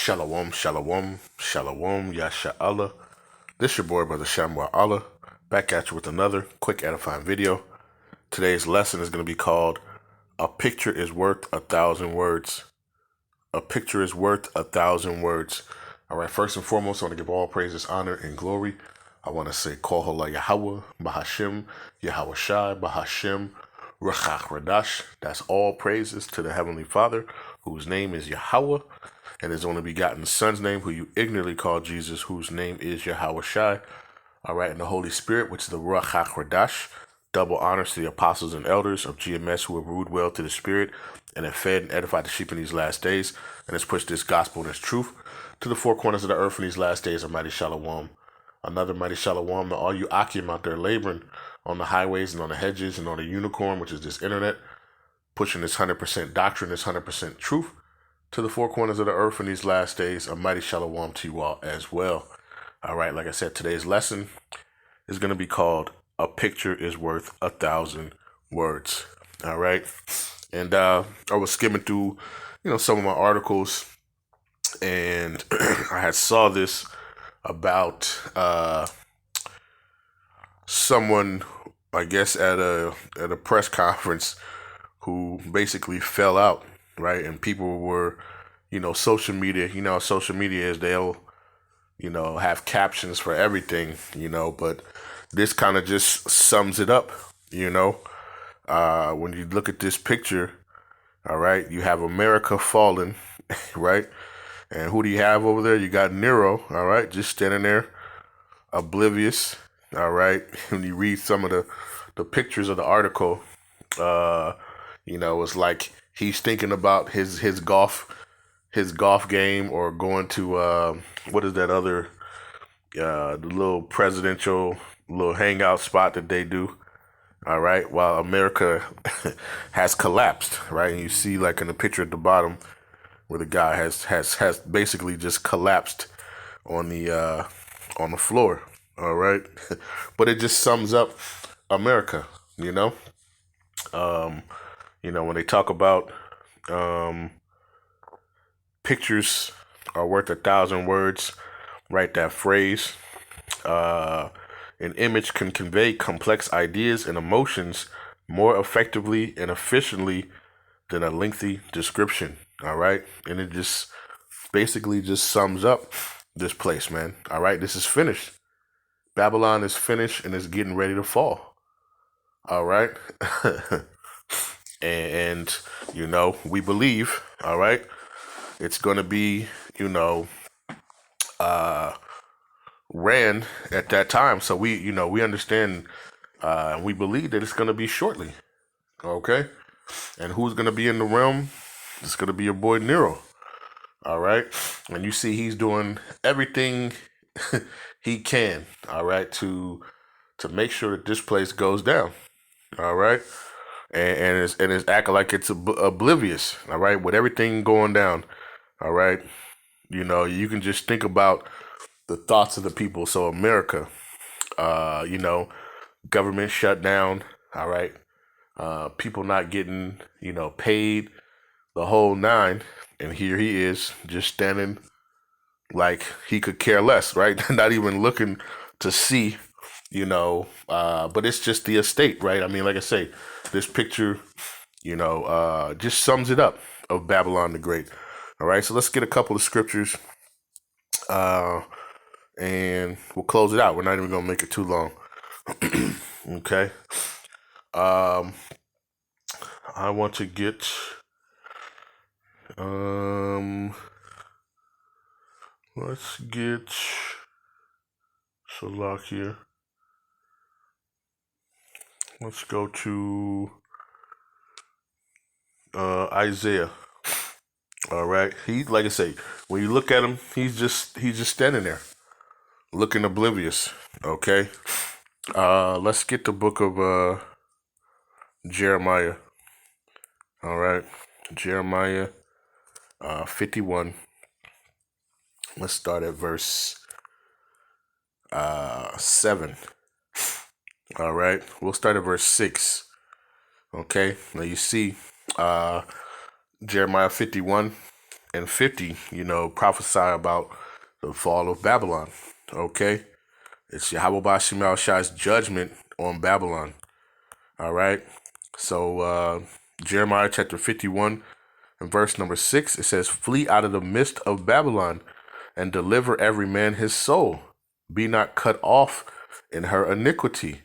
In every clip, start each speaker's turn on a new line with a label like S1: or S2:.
S1: Shalom, shalom, shalom, yasha'Allah. This your boy, Brother Shamwa Allah, back at you with another quick edifying video. Today's lesson is going to be called, A Picture is Worth 1,000 Words. A picture is worth 1,000 words. All right, first and foremost, I want to give all praises, honor, and glory. I want to say, Halal, Yahawah, Bahasham, Yahawashi, Bahasham, Rawchaa. That's all praises to the Heavenly Father, whose name is Yahawah, and his only begotten Son's name, who you ignorantly call Jesus, whose name is Yahawashi. All right, and the Holy Spirit, which is the Qadash. Double honors to the apostles and elders of GMS who have ruled well to the Spirit and have fed and edified the sheep in these last days, and has pushed this gospel and this truth to the four corners of the earth in these last days. A mighty shalom. Another mighty shalom to all you Akim out there laboring on the highways and on the hedges and on the unicorn, which is this internet, pushing this 100% doctrine, this 100% truth to the four corners of the earth in these last days. A mighty shalom to you all as well. All right, like I said, today's lesson is going to be called A Picture is Worth 1,000 Words. All right. And I was skimming through, some of my articles, and I had saw this about someone, I guess, at a press conference who basically fell out, right? And people were, social media, how social media is, they'll, have captions for everything, but this kind of just sums it up, when you look at this picture, all right, you have America falling, right? And who do you have over there? You got Nero, all right, just standing there, oblivious, all right? When you read some of the pictures of the article, it's like he's thinking about his golf game, or going to what is that other the little presidential little hangout spot that they do, all right, while America has collapsed, right? And you see, like in the picture at the bottom, where the guy has basically just collapsed on the floor, all right. But it just sums up America, when they talk about pictures are worth 1,000 words, right? That phrase. An image can convey complex ideas and emotions more effectively and efficiently than a lengthy description, all right? And it just basically just sums up this place, man, all right? This is finished. Babylon is finished and is getting ready to fall, all right? and, we believe, all right, it's going to be, ran at that time. So we understand, we believe that it's going to be shortly. Okay. And who's going to be in the realm? It's going to be your boy Nero. All right. And you see, he's doing everything he can. All right. To make sure that this place goes down. All right. And it's acting like it's oblivious. All right. With everything going down. All right. You can just think about the thoughts of the people. So America, government shut down, all right, people not getting, paid, the whole nine, and here he is just standing like he could care less, right? Not even looking to see, but it's just the estate, right? I mean, like I say, this picture, just sums it up of Babylon the Great. All right, so let's get a couple of scriptures, and we'll close it out. We're not even going to make it too long. Okay. I want to get, let's get Salak here. Let's go to Isaiah. All right. He, like I say, when you look at him, he's just standing there, looking oblivious. Okay. Let's get the book of Jeremiah. All right. Jeremiah 51. Let's start at verse 7. All right. We'll start at verse 6. Okay. Now you see Jeremiah 51. and 50, prophesy about the fall of Babylon. Okay? It's Yahawah's judgment on Babylon. All right? So, Jeremiah chapter 51 and verse number 6, it says, "Flee out of the midst of Babylon and deliver every man his soul. Be not cut off in her iniquity.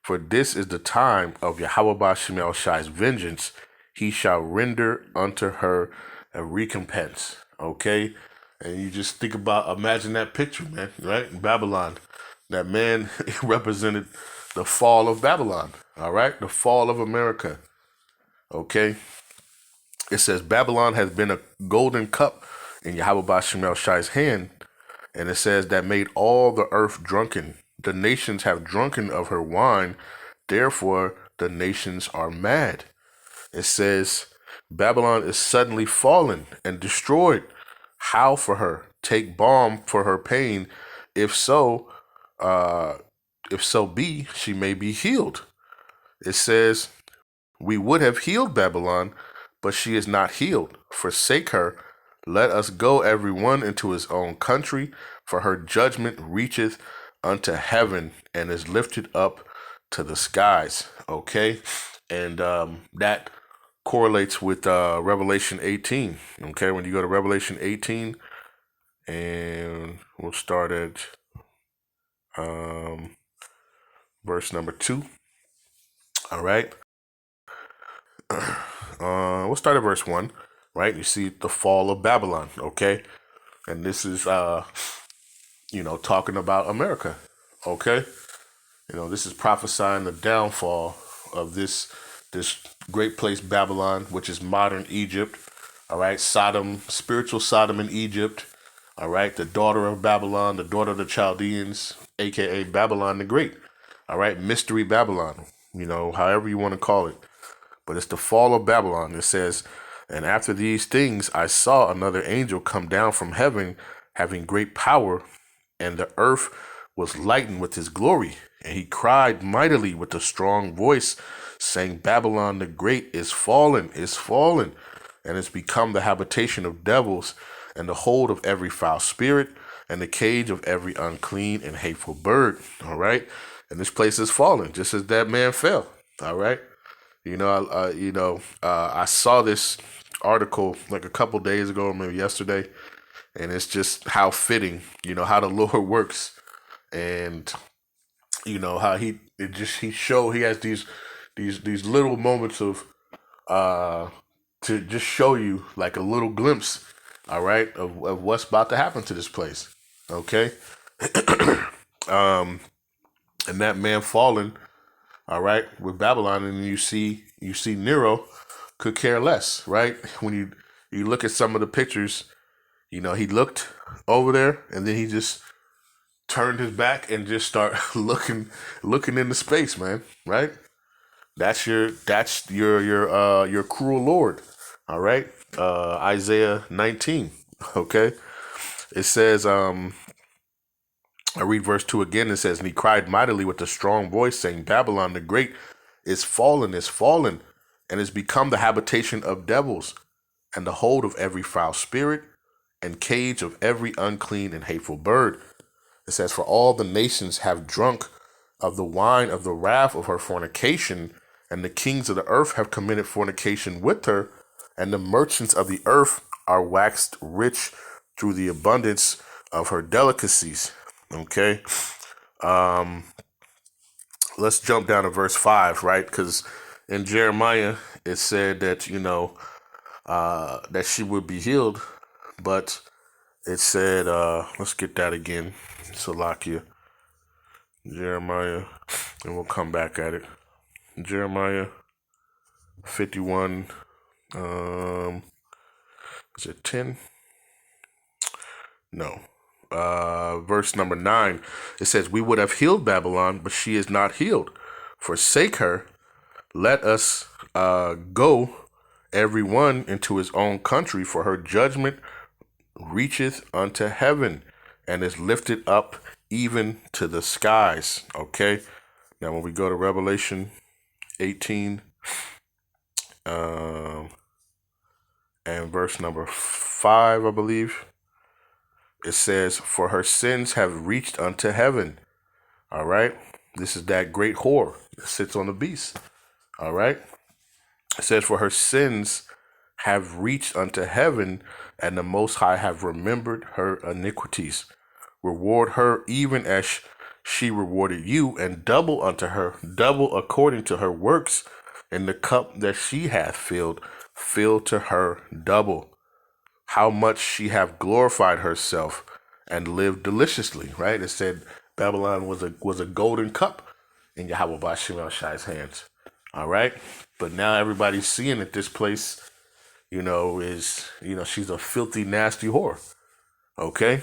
S1: For this is the time of Yahawah's vengeance. He shall render unto her a recompense." Okay? And you just imagine that picture, man, right? In Babylon. That man represented the fall of Babylon, all right? The fall of America, okay? It says, "Babylon has been a golden cup in Yahawah's hand," and it says, "that made all the earth drunken. The nations have drunken of her wine, therefore the nations are mad." It says, "Babylon is suddenly fallen and destroyed. Howl for her, take balm for her pain. If so, if so be, she may be healed." It says, "We would have healed Babylon, but she is not healed. Forsake her. Let us go every one into his own country, for her judgment reacheth unto heaven and is lifted up to the skies." Okay? And that correlates with Revelation 18. Okay? When you go to Revelation 18, and we'll start at verse number 2. All right? We'll start at verse 1, right? You see the fall of Babylon, okay? And this is, talking about America, okay? This is prophesying the downfall of this great place, Babylon, which is modern Egypt, all right? Sodom, spiritual Sodom in Egypt, all right? The daughter of Babylon, the daughter of the Chaldeans, a.k.a. Babylon the Great, all right? Mystery Babylon, however you want to call it. But it's the fall of Babylon. It says, "And after these things I saw another angel come down from heaven, having great power, and the earth was lightened with his glory. And he cried mightily with a strong voice, saying, Babylon the Great is fallen, and is become the habitation of devils, and the hold of every foul spirit, and the cage of every unclean and hateful bird." All right? And this place is fallen, just as that man fell. All right? I saw this article like a couple days ago, maybe yesterday, and it's just how fitting, how the Lord works, and how he has these little moments of to just show you like a little glimpse, all right, of what's about to happen to this place, okay, and that man fallen. All right, with Babylon, and you see Nero could care less, right? When you look at some of the pictures, he looked over there, and then he just turned his back and just start looking into space, man. Right? That's your cruel Lord. All right, Isaiah 19. Okay, it says I read verse 2 again. It says, "And he cried mightily with a strong voice, saying, Babylon the Great is fallen, and is become the habitation of devils, and the hold of every foul spirit, and cage of every unclean and hateful bird." It says, "For all the nations have drunk of the wine of the wrath of her fornication, and the kings of the earth have committed fornication with her, and the merchants of the earth are waxed rich through the abundance of her delicacies." Okay. Let's jump down to verse 5, right? Because in Jeremiah, it said that, that she would be healed, but it said, let's get that again. Salakia. Jeremiah, and we'll come back at it. Jeremiah 51, is it 10? No. Verse number 9, it says, "We would have healed Babylon, but she is not healed. Forsake her. Let us go every one into his own country, for her judgment reacheth unto heaven, and is lifted up even to the skies." Okay. Now when we go to Revelation 18, and verse number 5, I believe. It says, for her sins have reached unto heaven. All right. This is that great whore that sits on the beast. All right. It says, for her sins have reached unto heaven, and the Most High have remembered her iniquities. Reward her even as she rewarded you, and double unto her, double according to her works, and the cup that she hath filled, fill to her double. How much she have glorified herself and lived deliciously, right? It said Babylon was a golden cup in Yahawah's hands. All right. But now everybody's seeing that this place, is, she's a filthy, nasty whore. Okay.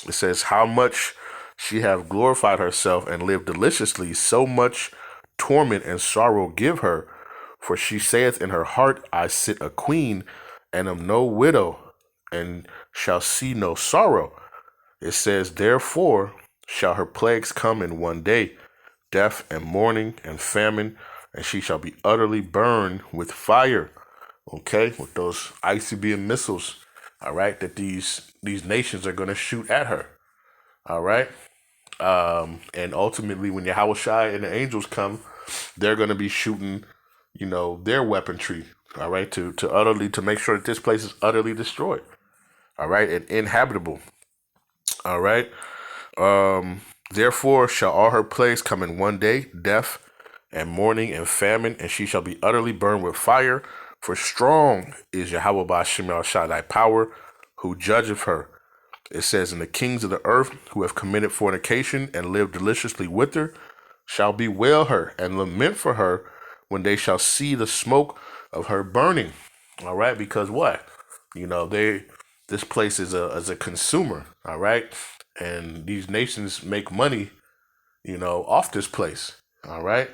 S1: It says, how much she have glorified herself and lived deliciously, so much torment and sorrow give her. For she saith in her heart, I sit a queen, and am no widow, and shall see no sorrow. It says, therefore shall her plagues come in one day, death and mourning and famine, and she shall be utterly burned with fire. Okay, with those ICBM missiles, all right, that these nations are going to shoot at her. All right. And ultimately, when Yahawashi and the angels come, they're going to be shooting, their weaponry. All right, to make sure that this place is utterly destroyed. All right, and inhabitable. All right. Therefore shall all her plagues come in one day, death and mourning and famine, and she shall be utterly burned with fire. For strong is Yahawah Bahasham thy power, who judgeth her. It says, and the kings of the earth who have committed fornication and lived deliciously with her shall bewail her and lament for her when they shall see the smoke of her burning. All right, because what? This place is a consumer. All right, and these nations make money, off this place. All right,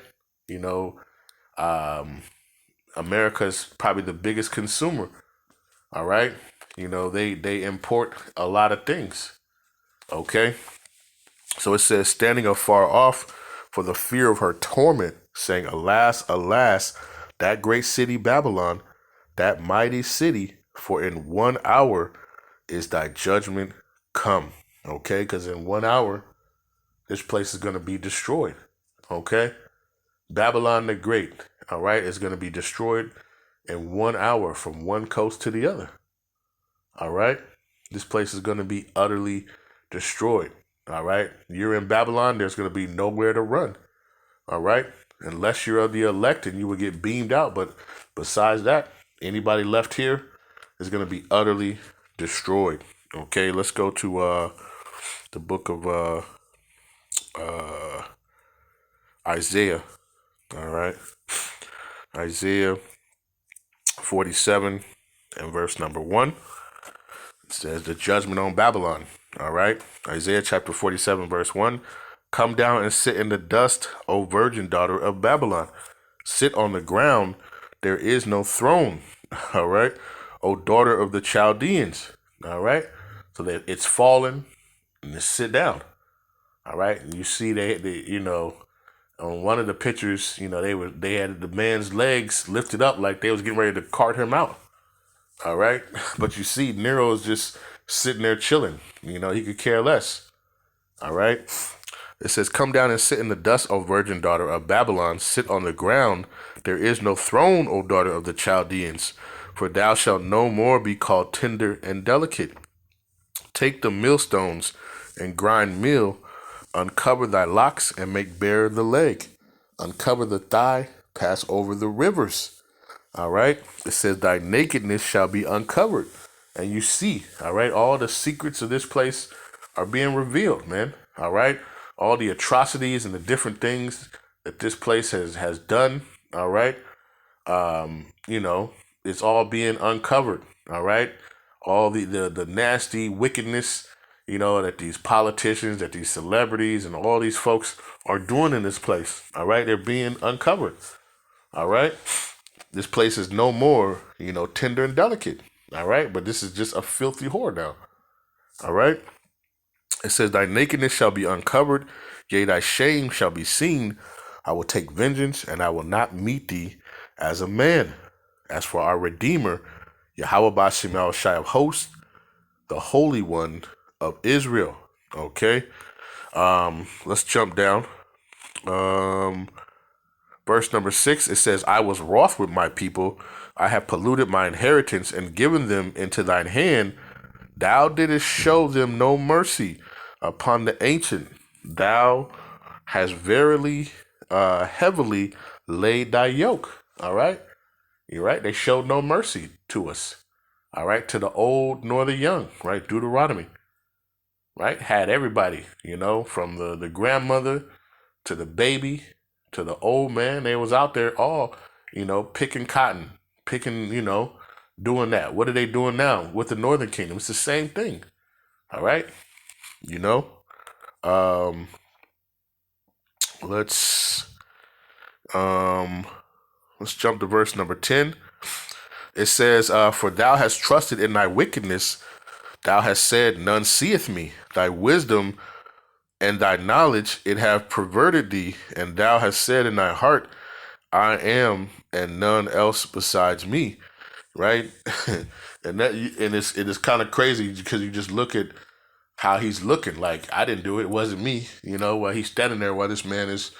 S1: America's probably the biggest consumer. All right, they import a lot of things. Okay, so it says, standing afar off for the fear of her torment, saying, alas, alas, that great city Babylon, that mighty city, for in 1 hour is thy judgment come. Okay, because in 1 hour, this place is going to be destroyed. Okay, Babylon the Great, all right, is going to be destroyed in 1 hour from one coast to the other. All right, this place is going to be utterly destroyed. All right, you're in Babylon, there's going to be nowhere to run. All right, unless you're of the elect and you will get beamed out. But besides that, anybody left here is going to be utterly destroyed. Okay, let's go to the book of Isaiah. All right, Isaiah 47 and verse number 1. It says, the judgment on Babylon. All right, Isaiah chapter 47 verse 1. Come down and sit in the dust, O virgin daughter of Babylon. Sit on the ground, there is no throne. All right, O daughter of the Chaldeans. All right, so that it's fallen and just sit down. All right, and you see they on one of the pictures, they had the man's legs lifted up like they was getting ready to cart him out. All right, but you see Nero is just sitting there chilling. He could care less. All right. It says, come down and sit in the dust, O virgin daughter of Babylon. Sit on the ground. There is no throne, O daughter of the Chaldeans, for thou shalt no more be called tender and delicate. Take the millstones and grind meal. Uncover thy locks and make bare the leg. Uncover the thigh, pass over the rivers. All right. It says, thy nakedness shall be uncovered. And you see, all right, all the secrets of this place are being revealed, man. All right. All the atrocities and the different things that this place has done. All right. It's all being uncovered. All right. All the nasty wickedness, that these politicians, that these celebrities and all these folks are doing in this place. All right. They're being uncovered. All right. This place is no more, tender and delicate. All right. But this is just a filthy whore now. All right. It says, thy nakedness shall be uncovered, yea, thy shame shall be seen. I will take vengeance, and I will not meet thee as a man. As for our Redeemer, Yahawah Bahasham Yahawashi of hosts, the Holy One of Israel. Okay. Let's jump down. Verse number 6, it says, I was wroth with my people. I have polluted my inheritance and given them into thine hand. Thou didst show them no mercy upon the ancient. Thou hast verily heavily laid thy yoke. All right. You're right. They showed no mercy to us. All right. To the old nor the young. Right. Deuteronomy. Right. Had everybody, from the grandmother to the baby to the old man. They was out there all, picking cotton, picking, doing that. What are they doing now with the Northern Kingdom? It's the same thing. All right. You know, um, let's let's jump to verse number 10. It says, for thou hast trusted in thy wickedness, thou hast said, none seeth me. Thy wisdom and thy knowledge, it have perverted thee, and thou hast said in thy heart, I am, and none else besides me. Right? and it is kind of crazy because you just look at how he's looking. Like, I didn't do it. It wasn't me. While he's standing there while this man is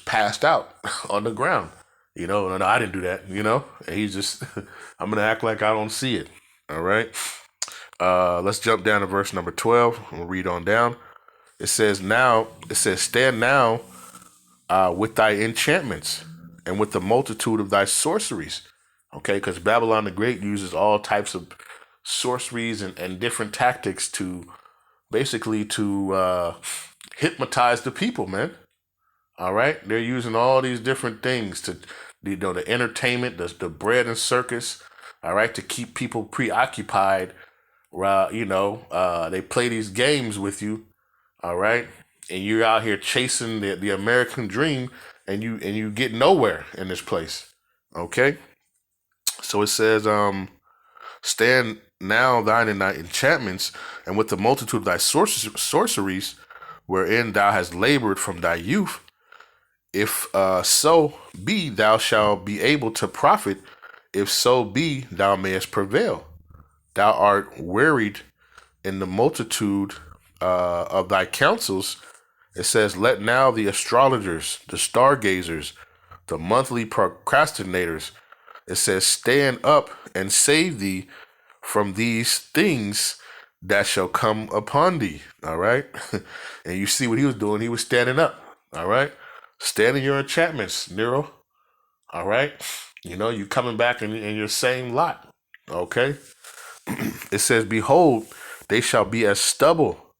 S1: passed out on the ground. No, I didn't do that. And he's just, I'm gonna act like I don't see it. All right. Let's jump down to verse number 12. We'll read on down. It says, stand now with thy enchantments and with the multitude of thy sorceries. Okay, because Babylon the Great uses all types of sorceries and different tactics to basically to hypnotize the people, man. All right, they're using all these different things to, the entertainment, the bread and circus. All right, to keep people preoccupied. They play these games with you. All right, and you're out here chasing the American dream, and you get nowhere in this place. Okay. So it says, stand now thine in thy enchantments, and with the multitude of thy sorceries, wherein thou hast labored from thy youth. If so be, thou shalt be able to profit. If so be, thou mayest prevail. Thou art wearied in the multitude of thy counsels. It says, let now the astrologers, the stargazers, the monthly procrastinators, it says, stand up and save thee from these things that shall come upon thee. All right. And you see what he was doing. He was standing up. All right. Stand in your enchantments, Nero. All right. You coming back in your same lot. Okay. It says, behold, they shall be as stubble.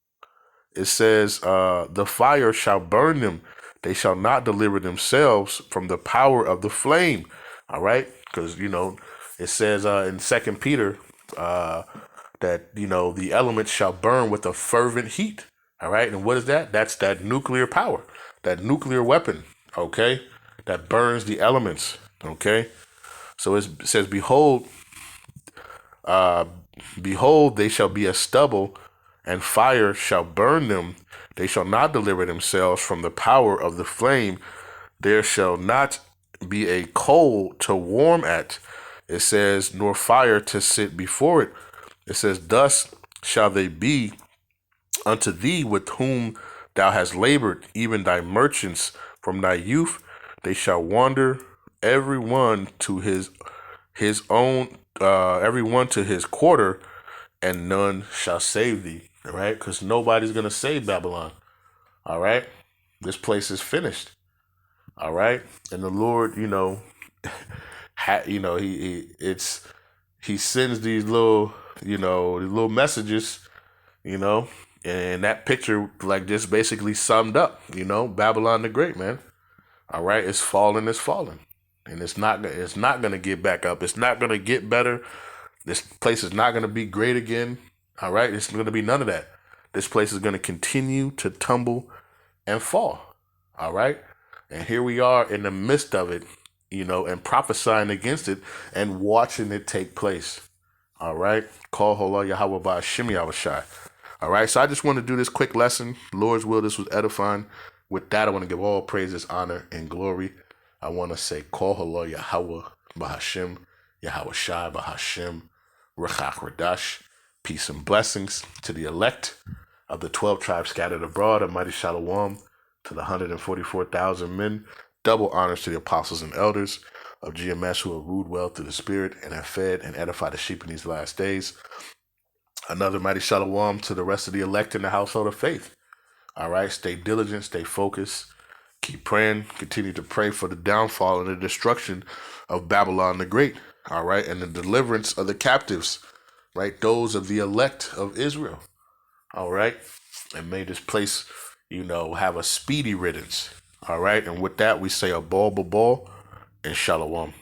S1: It says, the fire shall burn them. They shall not deliver themselves from the power of the flame. All right. Because, it says in 2 Peter that, the elements shall burn with a fervent heat. All right. And what is that? That's that nuclear power, that nuclear weapon. Okay. That burns the elements. Okay. So it says, behold, they shall be as stubble, and fire shall burn them. They shall not deliver themselves from the power of the flame. There shall not be a coal to warm at. It says, nor fire to sit before it. It says, thus shall they be unto thee with whom thou hast labored, even thy merchants from thy youth. They shall wander every one to his own, every one to his quarter, and none shall save thee. All right, because nobody's gonna save Babylon. All right, this place is finished. All right, and the Lord, he sends these little, these little messages, and that picture like just basically summed up, Babylon the Great, man. All right, it's fallen, and it's not gonna get back up. It's not gonna get better. This place is not gonna be great again. All right, it's gonna be none of that. This place is gonna continue to tumble and fall. All right. And here we are in the midst of it, and prophesying against it and watching it take place. All right. Call Halal Yahawah Bahasham Yahawashi. All right. So I just want to do this quick lesson. Lord's will, this was edifying. With that, I want to give all praises, honor, and glory. I want to say, Call Halal Yahawah Bahasham Yahawashi Bahasham. Qadash. Peace and blessings to the elect of the 12 tribes scattered abroad. A mighty shalom to the 144,000 men. Double honors to the apostles and elders of GMS who have ruled well through the Spirit and have fed and edified the sheep in these last days. Another mighty shalom to the rest of the elect in the household of faith. All right, stay diligent, stay focused, keep praying, continue to pray for the downfall and the destruction of Babylon the Great. All right, and the deliverance of the captives, right? Those of the elect of Israel. All right, and may this place, have a speedy riddance. All right, and with that, we say a ball, and shalom.